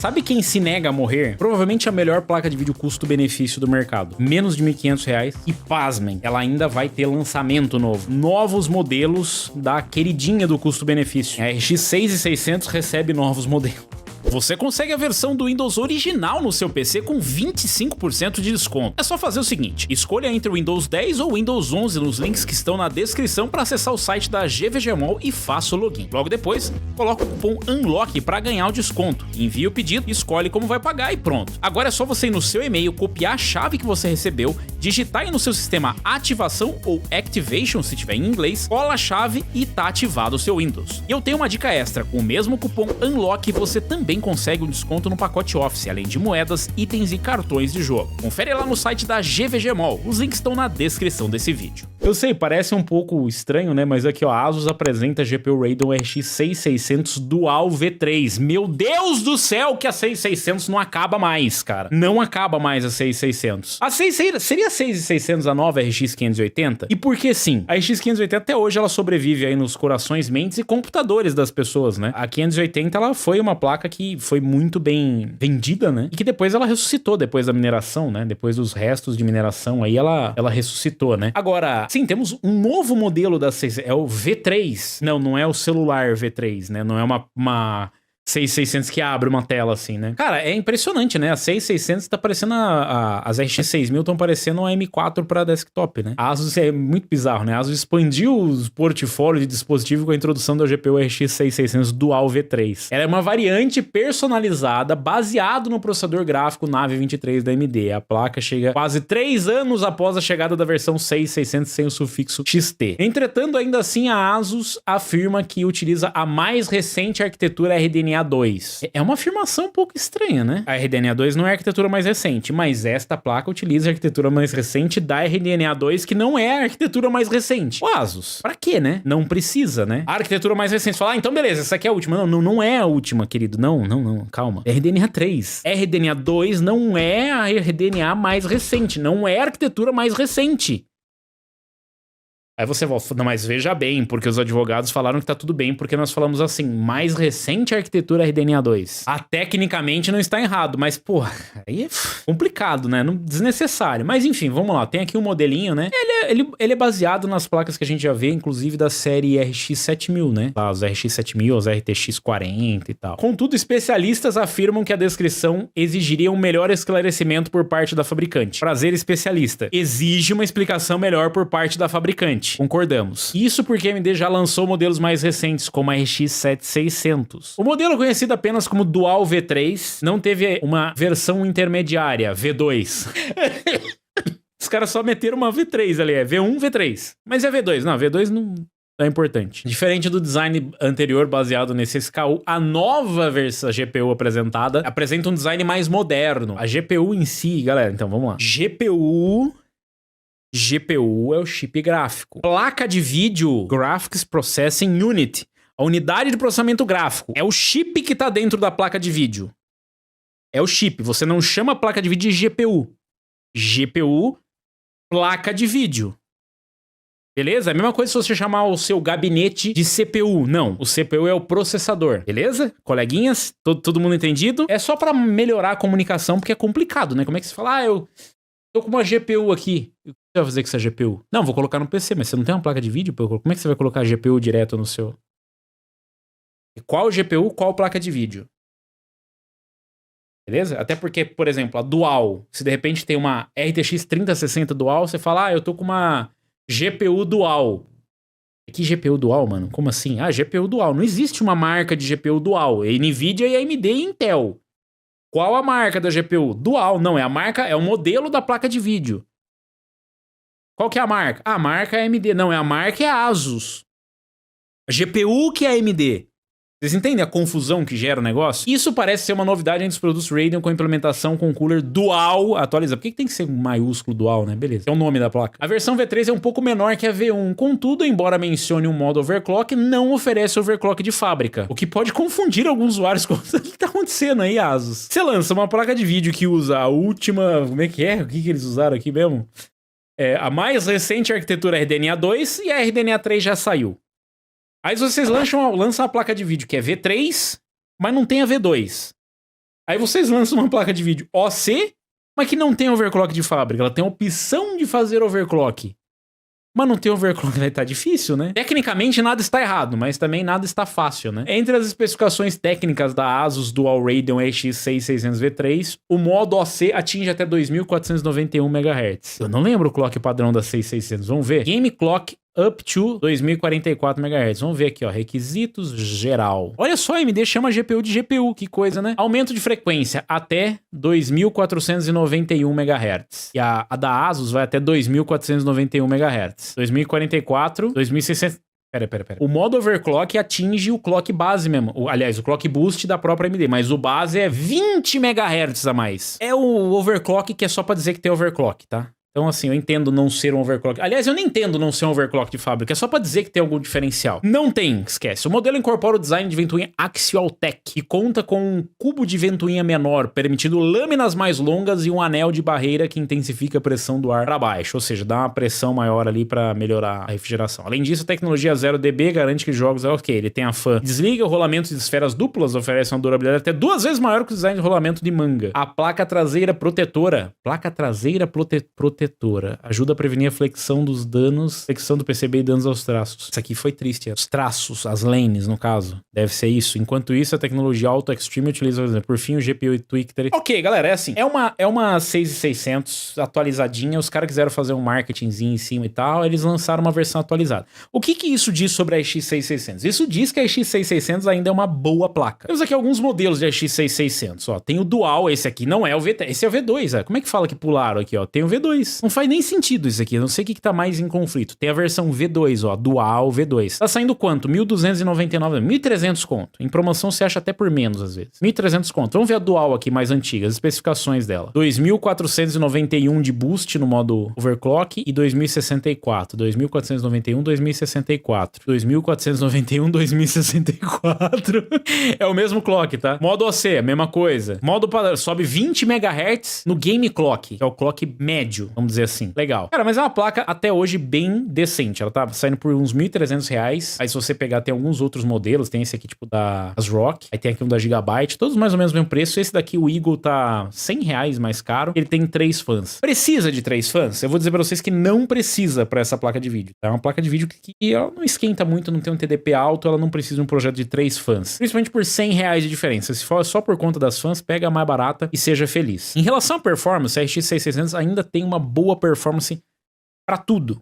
Sabe quem se nega a morrer? Provavelmente a melhor placa de vídeo custo-benefício do mercado. Menos de R$1.500 e, pasmem, ela ainda vai ter lançamento novo. Novos modelos da queridinha do custo-benefício. A RX 6600 recebe novos modelos. Você consegue a versão do Windows original no seu PC com 25% de desconto. É só fazer o seguinte, escolha entre o Windows 10 ou o Windows 11 nos links que estão na descrição para acessar o site da GVGMall e faça o login. Logo depois, coloca o cupom UNLOCK para ganhar o desconto. Envie o pedido, escolhe como vai pagar e pronto. Agora é só você ir no seu e-mail, copiar a chave que você recebeu, digitar aí no seu sistema ativação ou activation, se tiver em inglês, cola a chave e tá ativado o seu Windows. E eu tenho uma dica extra, com o mesmo cupom UNLOCK você também consegue um desconto no pacote Office, além de moedas, itens e cartões de jogo. Confere lá no site da GVGMall, os links estão na descrição desse vídeo. Eu sei, parece um pouco estranho, né? Mas aqui ó, a Asus apresenta a GPU Radeon RX 6600 Dual V3. Meu Deus do céu, que a 6600 não acaba mais, cara. Não acaba mais a 6600. Seria a 6600 a nova RX 580? E por que sim? A RX 580 até hoje ela sobrevive aí nos corações, mentes e computadores das pessoas, né? A 580 ela foi uma placa que foi muito bem vendida, né? E que depois ela ressuscitou depois da mineração, né? Depois dos restos de mineração aí ela ressuscitou, né? Agora, sim, temos um novo modelo da 6600, é o V3. Não é o celular V3, né? Não é uma 6600 que abre uma tela assim, né? Cara, é impressionante, né? A 6600 tá parecendo as RX 6000 estão parecendo uma M4 para desktop, né? A Asus é muito bizarro, né? A Asus expandiu os portfólios de dispositivo com a introdução da GPU RX 6600 Dual V3. Ela é uma variante personalizada baseado no processador gráfico Nave 23 da AMD. A placa chega quase 3 anos após a chegada da versão 6600 sem o sufixo XT. Entretanto, ainda assim, a Asus afirma que utiliza a mais recente arquitetura RDNA 2. É uma afirmação um pouco estranha, né? A RDNA 2 não é a arquitetura mais recente, mas esta placa utiliza a arquitetura mais recente da RDNA 2, que não é a arquitetura mais recente. O Asus, pra quê, né? Não precisa, né? A arquitetura mais recente, fala, então beleza, essa aqui é a última. Não é a última, querido. Não, calma. RDNA 3. RDNA 2 não é a RDNA mais recente, não é a arquitetura mais recente. Aí você volta, não, mas veja bem, porque os advogados falaram que tá tudo bem, porque nós falamos assim, mais recente arquitetura RDNA 2. Tecnicamente não está errado, mas, pô, aí é complicado, né? Desnecessário. Mas enfim, vamos lá, tem aqui um modelinho, né? Ele é baseado nas placas que a gente já vê, inclusive da série RX 7000, né? Os RX 7000, os RTX 40 e tal. Contudo, especialistas afirmam que a descrição exigiria um melhor esclarecimento por parte da fabricante. Prazer, especialista. Exige uma explicação melhor por parte da fabricante. Concordamos. Isso porque a AMD já lançou modelos mais recentes, como a RX 7600. O modelo conhecido apenas como Dual V3 não teve uma versão intermediária, V2. Os caras só meteram uma V3 ali, é V1, V3. Mas é V2, não, V2 não é importante. Diferente do design anterior baseado nesse SKU, a nova versão GPU apresentada apresenta um design mais moderno. A GPU em si, galera, então vamos lá. GPU é o chip gráfico. Placa de vídeo, Graphics Processing Unit. A unidade de processamento gráfico. É o chip que tá dentro da placa de vídeo. É o chip. Você não chama a placa de vídeo de GPU. GPU, placa de vídeo. Beleza? É a mesma coisa se você chamar o seu gabinete de CPU. Não, o CPU é o processador. Beleza? Coleguinhas? Todo mundo entendido? É só pra melhorar a comunicação, porque é complicado, né? Como é que você fala? Eu tô com uma GPU aqui. O que você vai fazer com essa GPU? Não, vou colocar no PC, mas você não tem uma placa de vídeo? Como é que você vai colocar a GPU direto no seu... Qual GPU, qual placa de vídeo? Beleza? Até porque, por exemplo, a Dual, se de repente tem uma RTX 3060 Dual, você fala, eu tô com uma GPU Dual. Que GPU Dual, mano? Como assim? GPU Dual. Não existe uma marca de GPU Dual. É NVIDIA e AMD e Intel. Qual a marca da GPU? Dual. Não, é a marca, é o modelo da placa de vídeo. Qual que é a marca? A marca é AMD. Não, a marca é a Asus. A GPU que é a AMD. Vocês entendem a confusão que gera o negócio? Isso parece ser uma novidade entre os produtos Radeon com implementação com cooler dual atualizado. Por que tem que ser maiúsculo dual, né? Beleza, é o nome da placa. A versão V3 é um pouco menor que a V1. Contudo, embora mencione um modo overclock, não oferece overclock de fábrica. O que pode confundir alguns usuários com o que tá acontecendo aí, Asus. Você lança uma placa de vídeo que usa a última... Como é que é? O que eles usaram aqui mesmo? A mais recente arquitetura RDNA 2 e a RDNA 3 já saiu. Aí vocês lançam a placa de vídeo que é V3, mas não tem a V2. Aí vocês lançam uma placa de vídeo OC, mas que não tem overclock de fábrica. Ela tem a opção de fazer overclock. Mas não ter overclock vai tá difícil, né? Tecnicamente nada está errado, mas também nada está fácil, né? Entre as especificações técnicas da ASUS Dual Radeon RX 6600V3, o modo OC atinge até 2491 MHz. Eu não lembro o clock padrão da 6600, vamos ver. Game Clock up to 2044 MHz. Vamos ver aqui, ó, requisitos geral. Olha só, a AMD chama a GPU de GPU, que coisa, né? Aumento de frequência até 2491 MHz. E a da ASUS vai até 2491 MHz. 2044, 2600... Pera. O modo overclock atinge o clock base mesmo. Aliás, o clock boost da própria AMD, mas o base é 20 MHz a mais. É o overclock que é só pra dizer que tem overclock, tá? Então, assim, eu entendo não ser um overclock. Aliás, eu nem entendo não ser um overclock de fábrica. É só pra dizer que tem algum diferencial. Não tem, esquece. O modelo incorpora o design de ventoinha Axial Tech e conta com um cubo de ventoinha menor, permitindo lâminas mais longas e um anel de barreira que intensifica a pressão do ar para baixo. Ou seja, dá uma pressão maior ali pra melhorar a refrigeração. Além disso, a tecnologia 0dB garante que jogos é ok. Ele tem a fan desliga, o rolamento de esferas duplas oferece uma durabilidade até 2 vezes maior que o design de rolamento de manga. A placa traseira protetora. Ajuda a prevenir a flexão dos danos, flexão do PCB e danos aos traços. Isso aqui foi triste. Os traços, as lanes, no caso. Deve ser isso. Enquanto isso, a tecnologia Auto Extreme utiliza, por fim, o GPU e Tweak. Ok, galera, é assim. É uma 6600 atualizadinha. Os caras quiseram fazer um marketingzinho em cima e tal. Eles lançaram uma versão atualizada. O que isso diz sobre a RX 6600? Isso diz que a RX 6600 ainda é uma boa placa. Temos aqui alguns modelos de RX 6600. Ó, tem o Dual. Esse aqui não é o V3. Esse é o V2. Como é que fala que pularam aqui, ó? Tem o V2. Não faz nem sentido isso aqui, eu não sei o que tá mais em conflito. Tem a versão V2, ó, Dual V2. Tá saindo quanto? 1.299, 1.300 conto. Em promoção você acha até por menos às vezes. 1.300 conto. Vamos ver a Dual aqui mais antiga, as especificações dela. 2.491 de boost no modo overclock e 2064. 2.491, 2064. 2.491, 2064. É o mesmo clock, tá? Modo OC, a mesma coisa. Modo padrão, sobe 20 MHz no Game Clock, que é o clock médio, vamos dizer assim. Legal. Cara, mas é uma placa até hoje bem decente. Ela tá saindo por uns R$1.300. Aí se você pegar, tem alguns outros modelos. Tem esse aqui, tipo, da ASRock. Aí tem aqui um da Gigabyte. Todos mais ou menos o mesmo preço. Esse daqui, o Eagle, tá R$100 mais caro. Ele tem 3 fãs. Precisa de 3 fãs? Eu vou dizer pra vocês que não precisa pra essa placa de vídeo. É uma placa de vídeo que ela não esquenta muito, não tem um TDP alto, ela não precisa de um projeto de 3 fãs. Principalmente por R$100 de diferença. Se for só por conta das fãs, pega a mais barata e seja feliz. Em relação à performance, a RX 6600 ainda tem uma boa performance pra tudo.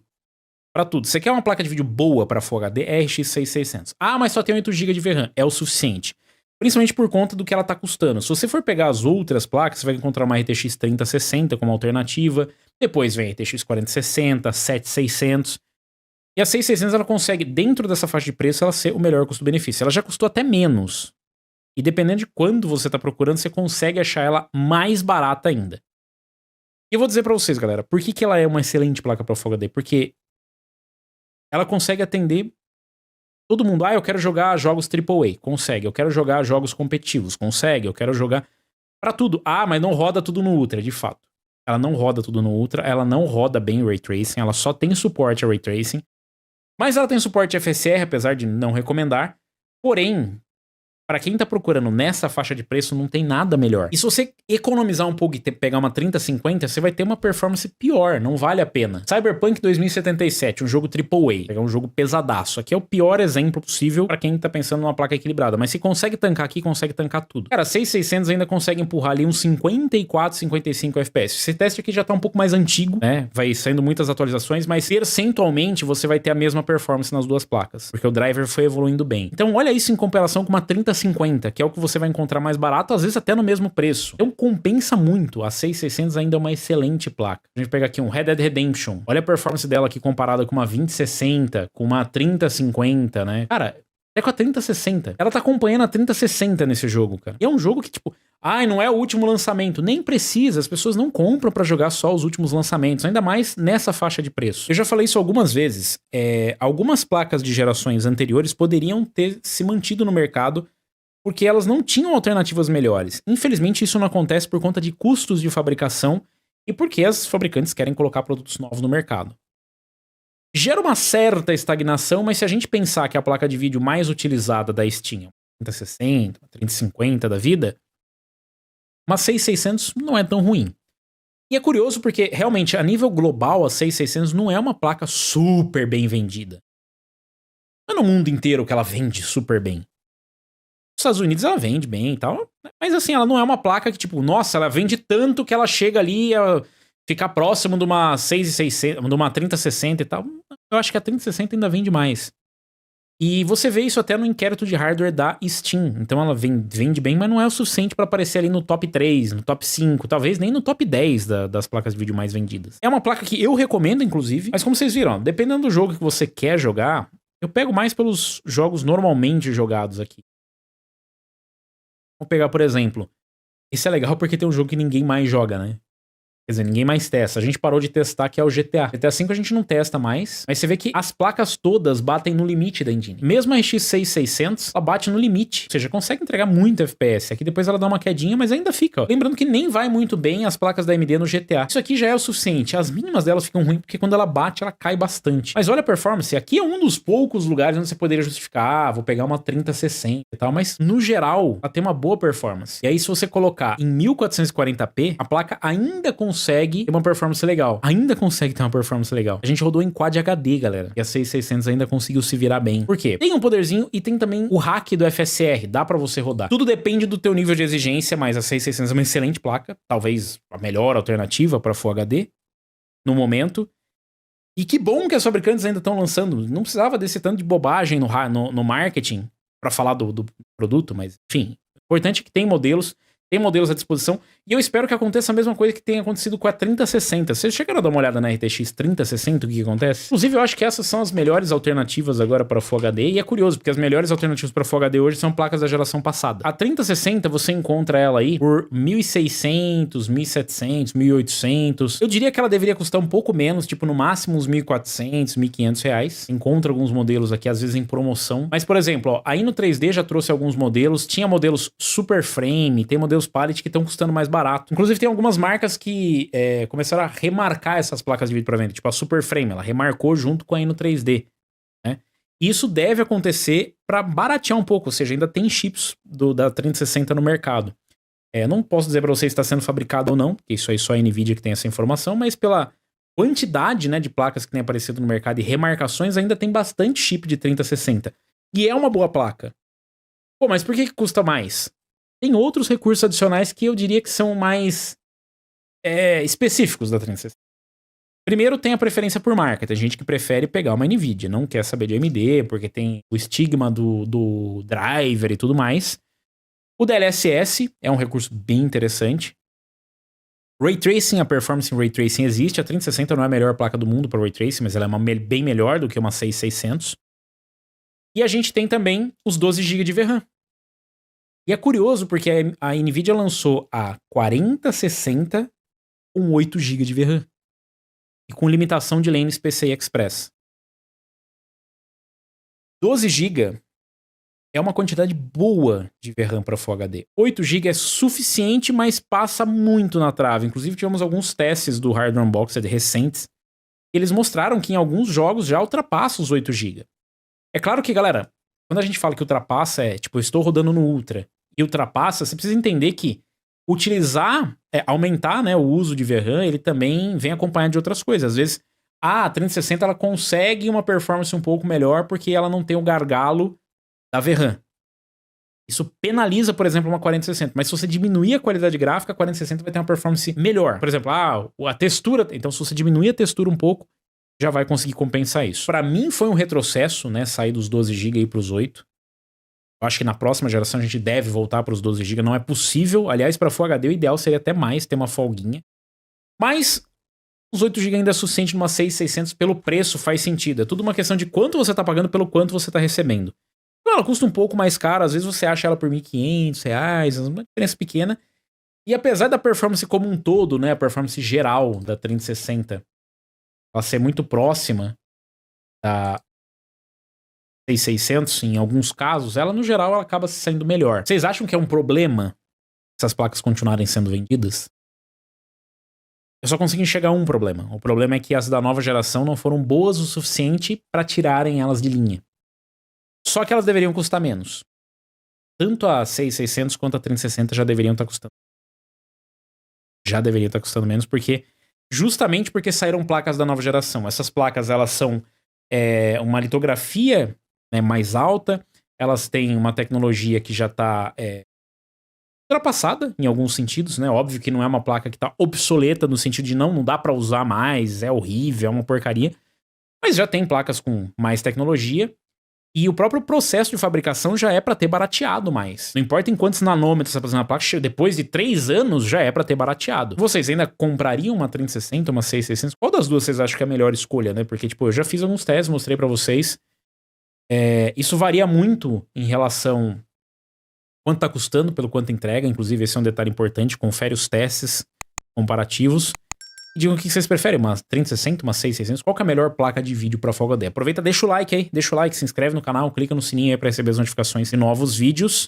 Pra tudo. Você quer uma placa de vídeo boa pra Full HD? É RX 6600. Ah, mas só tem 8 GB de VRAM. É o suficiente. Principalmente por conta do que ela tá custando. Se você for pegar as outras placas, você vai encontrar uma RTX 3060 como alternativa. Depois vem a RTX 4060, 7600. E a 6600 ela consegue, dentro dessa faixa de preço, ela ser o melhor custo-benefício. Ela já custou até menos. E dependendo de quando você tá procurando, você consegue achar ela mais barata ainda. E eu vou dizer pra vocês, galera, por que ela é uma excelente placa pra Full HD? Porque ela consegue atender todo mundo. Ah, eu quero jogar jogos AAA. Consegue. Eu quero jogar jogos competitivos. Consegue. Eu quero jogar pra tudo. Ah, mas não roda tudo no Ultra, de fato. Ela não roda tudo no Ultra. Ela não roda bem Ray Tracing. Ela só tem suporte a Ray Tracing. Mas ela tem suporte a FSR, apesar de não recomendar. Porém, pra quem tá procurando nessa faixa de preço, não tem nada melhor. E se você economizar um pouco e pegar uma 3050, você vai ter uma performance pior, não vale a pena. Cyberpunk 2077, um jogo AAA, pegar um jogo pesadaço. Aqui é o pior exemplo possível pra quem tá pensando numa placa equilibrada, mas se consegue tancar aqui, consegue tancar tudo. Cara, 6600 ainda consegue empurrar ali uns 54, 55 FPS. Esse teste aqui já tá um pouco mais antigo, né? Vai saindo muitas atualizações, mas percentualmente você vai ter a mesma performance nas duas placas, porque o driver foi evoluindo bem. Então olha isso em comparação com uma 3050, que é o que você vai encontrar mais barato, às vezes até no mesmo preço. Então compensa muito. A 6600 ainda é uma excelente placa. A gente pega aqui um Red Dead Redemption. Olha a performance dela aqui comparada com uma 2060, com uma 3050, né? Cara, é com a 3060. Ela tá acompanhando a 3060 nesse jogo, cara. E é um jogo que, tipo, ai, não é o último lançamento. Nem precisa, as pessoas não compram pra jogar só os últimos lançamentos, ainda mais nessa faixa de preço. Eu já falei isso algumas vezes. Algumas placas de gerações anteriores poderiam ter se mantido no mercado porque elas não tinham alternativas melhores. Infelizmente, isso não acontece por conta de custos de fabricação e porque as fabricantes querem colocar produtos novos no mercado. Gera uma certa estagnação, mas se a gente pensar que a placa de vídeo mais utilizada da Steam é uma 3060, uma 3050 da vida, Uma 6600 não é tão ruim. E é curioso porque, realmente, a nível global, a 6600 não é uma placa super bem vendida. Não é no mundo inteiro que ela vende super bem. Nos Estados Unidos ela vende bem e tal, mas assim, ela não é uma placa que tipo, nossa, ela vende tanto que ela chega ali a ficar próximo de uma 6600, de uma 3060 e tal. Eu acho que a 3060 ainda vende mais. E você vê isso até no inquérito de hardware da Steam. Então ela vende bem, mas não é o suficiente pra aparecer ali no top 3, no top 5, talvez nem no top 10 das placas de vídeo mais vendidas. É uma placa que eu recomendo, inclusive, mas como vocês viram, ó, dependendo do jogo que você quer jogar, eu pego mais pelos jogos normalmente jogados aqui. Vamos pegar, por exemplo, esse é legal porque tem um jogo que ninguém mais joga, né? Quer dizer, ninguém mais testa. A gente parou de testar, que é o GTA. GTA V a gente não testa mais, mas você vê que as placas todas batem no limite da engine. Mesmo a RX 6600, ela bate no limite. Ou seja, consegue entregar muito FPS. Aqui depois ela dá uma quedinha, mas ainda fica. Ó. Lembrando que nem vai muito bem as placas da AMD no GTA. Isso aqui já é o suficiente. As mínimas delas ficam ruins, porque quando ela bate, ela cai bastante. Mas olha a performance. Aqui é um dos poucos lugares onde você poderia justificar, vou pegar uma 3060 e tal, mas no geral, ela tem uma boa performance. E aí, se você colocar em 1440p, a placa ainda consegue ter uma performance legal. Ainda consegue ter uma performance legal. A gente rodou em Quad HD, galera. E a 6600 ainda conseguiu se virar bem. Por quê? Tem um poderzinho e tem também o hack do FSR. Dá pra você rodar. Tudo depende do teu nível de exigência, mas a 6600 é uma excelente placa. Talvez a melhor alternativa pra Full HD no momento. E que bom que as fabricantes ainda estão lançando. Não precisava desse tanto de bobagem no marketing pra falar do produto, mas enfim. O importante é que tem modelos à disposição, e eu espero que aconteça a mesma coisa que tenha acontecido com a 3060. Vocês chegaram a dar uma olhada na RTX 3060, o que acontece? Inclusive, eu acho que essas são as melhores alternativas agora para Full HD, e é curioso, porque as melhores alternativas para Full HD hoje são placas da geração passada. A 3060, você encontra ela aí por 1.600, 1.700, 1.800. Eu diria que ela deveria custar um pouco menos, tipo no máximo uns 1.400, 1.500 reais. Encontra alguns modelos aqui, às vezes em promoção. Mas, por exemplo, ó, aí no 3D já trouxe alguns modelos, tinha modelos Super Frame, tem modelos Palette que estão custando mais barato. Inclusive tem algumas marcas que começaram a remarcar essas placas de vídeo para venda, tipo a Super Frame, ela remarcou junto com a Ino 3D, né? Isso deve acontecer para baratear um pouco, ou seja, ainda tem chips da 3060 no mercado. Não posso dizer para vocês se está sendo fabricado ou não, porque isso aí só a Nvidia que tem essa informação, mas pela quantidade, né, de placas que tem aparecido no mercado e remarcações, ainda tem bastante chip de 3060. E é uma boa placa. Pô, mas por que custa mais? Tem outros recursos adicionais que eu diria que são mais específicos da 3060. Primeiro, tem a preferência por marca. Tem gente que prefere pegar uma Nvidia, não quer saber de AMD, porque tem o estigma do driver e tudo mais. O DLSS é um recurso bem interessante. Ray Tracing, a performance em Ray Tracing existe. A 3060 não é a melhor placa do mundo para Ray Tracing, mas ela é bem melhor do que uma 6600. E a gente tem também os 12 GB de VRAM. E é curioso porque a Nvidia lançou a 4060 com 8 GB de VRAM. E com limitação de lanes PCI Express. 12 GB é uma quantidade boa de VRAM para Full HD. 8 GB é suficiente, mas passa muito na trave. Inclusive tivemos alguns testes do Hardware Unboxed recentes. E eles mostraram que em alguns jogos já ultrapassa os 8 GB. É claro que, galera, quando a gente fala que ultrapassa, tipo, eu estou rodando no Ultra e ultrapassa, você precisa entender que aumentar, né, o uso de VRAM, ele também vem acompanhado de outras coisas. Às vezes, a 3060 ela consegue uma performance um pouco melhor porque ela não tem o gargalo da VRAM. Isso penaliza, por exemplo, uma 4060. Mas se você diminuir a qualidade gráfica, a 4060 vai ter uma performance melhor. Por exemplo, a textura. Então, se você diminuir a textura um pouco, já vai conseguir compensar isso. Pra mim, foi um retrocesso, né? Sair dos 12 GB aí pros 8. Eu acho que na próxima geração a gente deve voltar pros 12 GB. Não é possível. Aliás, pra Full HD, o ideal seria até mais, ter uma folguinha. Mas os 8 GB ainda é suficiente numa 6600 pelo preço, faz sentido. É tudo uma questão de quanto você tá pagando pelo quanto você tá recebendo. Então, ela custa um pouco mais caro. Às vezes você acha ela por R$1.500, uma diferença pequena. E apesar da performance como um todo, né? A performance geral da 3060 ela ser muito próxima da 6600 em alguns casos, ela no geral ela acaba se saindo melhor. Vocês acham que é um problema essas placas continuarem sendo vendidas? Eu só consigo enxergar um problema. O problema é que as da nova geração não foram boas o suficiente para tirarem elas de linha. Só que elas deveriam custar menos. Tanto a 6600 quanto a 3060 já deveriam estar custando já deveria estar custando menos, justamente porque saíram placas da nova geração. Essas placas, elas são uma litografia, né, mais alta, elas têm uma tecnologia que já está ultrapassada em alguns sentidos, né? Óbvio que não é uma placa que está obsoleta no sentido de não dá para usar mais, é horrível, é uma porcaria, mas já tem placas com mais tecnologia. E o próprio processo de fabricação já é para ter barateado mais. Não importa em quantos nanômetros você está fazendo a placa, depois de 3 anos já é para ter barateado. Vocês ainda comprariam uma 3060, uma 6600? Qual das duas vocês acham que é a melhor escolha, né? Porque, tipo, eu já fiz alguns testes, mostrei para vocês. Isso varia muito em relação quanto tá custando pelo quanto entrega. Inclusive, esse é um detalhe importante. Confere os testes comparativos. Digam o que vocês preferem, uma 3060, uma 6600, qual que é a melhor placa de vídeo para Full HD? Aproveita, deixa o like aí, deixa o like, se inscreve no canal, clica no sininho aí para receber as notificações de novos vídeos.